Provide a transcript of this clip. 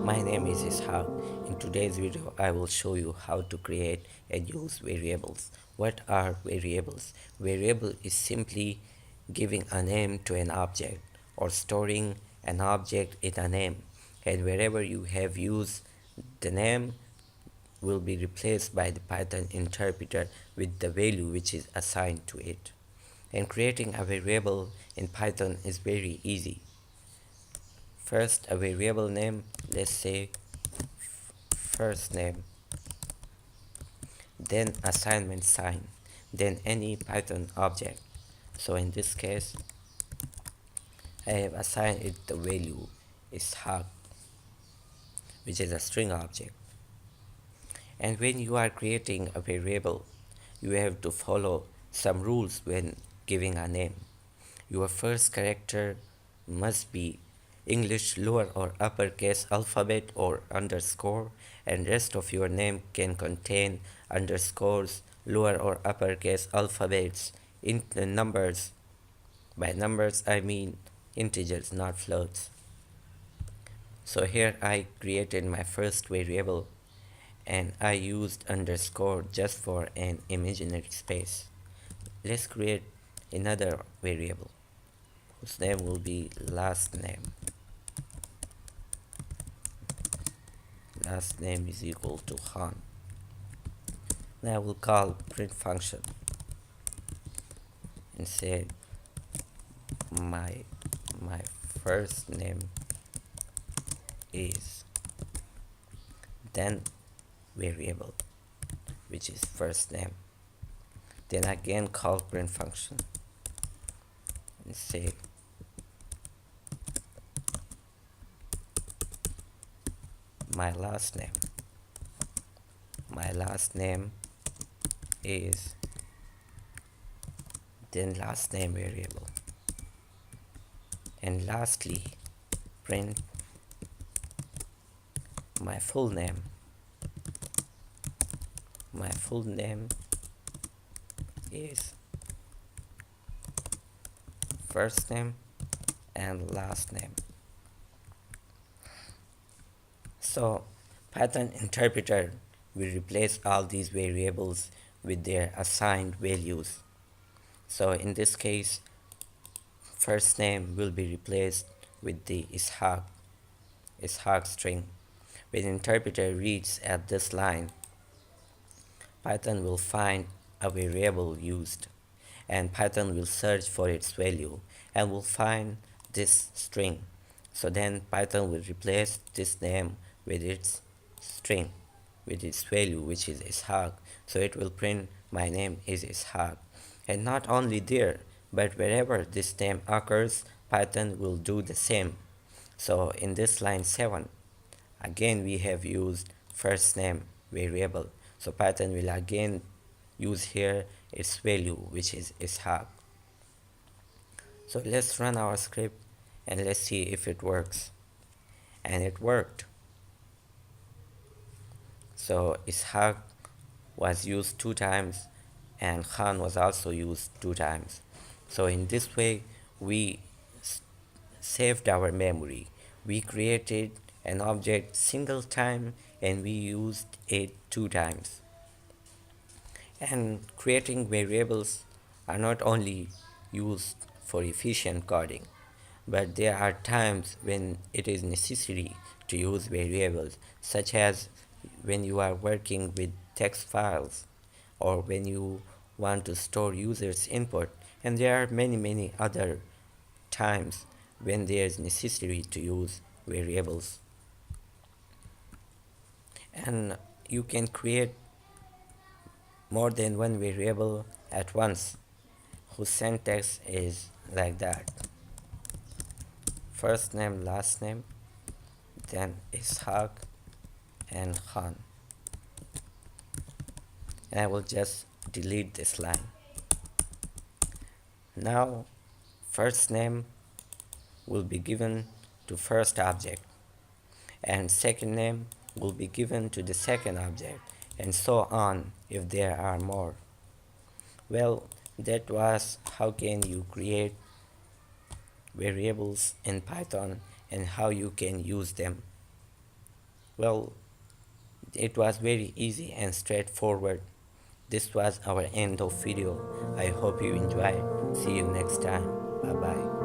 My name is Ishaq. In today's video, I will show you how to create and use variables. What are variables? Variable is simply giving a name to an object or storing an object in a name. And wherever you have used the name will be replaced by the Python interpreter with the value which is assigned to it. And creating a variable in Python is very easy. First, a variable name, let's say first name, then assignment sign, then any Python object. So in this case, I have assigned it the value is hug, which is a string object. And when you are creating a variable, you have to follow some rules when giving a name. Your first character must be English lower or uppercase alphabet or underscore, and rest of your name can contain underscores, lower or uppercase alphabets, in the numbers. By numbers I mean integers, not floats. So here I created my first variable and I used underscore just for an imaginary space. Let's create another variable whose name will be last name. Last name is equal to Khan. Now I will call print function and say my first name is, then variable which is first name, then again call print function and say my last name. My last name is, then last name variable, and lastly print my full name. My full name is first name and last name. So Python interpreter will replace all these variables with their assigned values. So in this case, first name will be replaced with the Ishaq string. When interpreter reads at this line, Python will find a variable used, and Python will search for its value and will find this string. So then Python will replace this name with its string, with its value, which is Ishaq. So it will print my name is Ishaq. And not only there, but wherever this name occurs, Python will do the same. So in this line 7, again we have used first name variable. So Python will again use here its value, which is Ishaq. So let's run our script and let's see if it works. And it worked. So Ishaq was used 2 times and Khan was also used 2 times. So in this way we saved our memory. We created an object single time and we used it 2 times. And creating variables are not only used for efficient coding, but there are times when it is necessary to use variables, such as when you are working with text files or when you want to store users input, and there are many other times when there is necessary to use variables. And you can create more than one variable at once whose syntax is like that: first name, last name, then Ishaq and Khan. And I will just delete this line. Now first name will be given to first object and second name will be given to the second object, and so on if there are more. Well, that was how can you create variables in Python and how you can use them. Well, it was very easy and straightforward. This was our end of video. I hope you enjoyed. See you next time. Bye bye.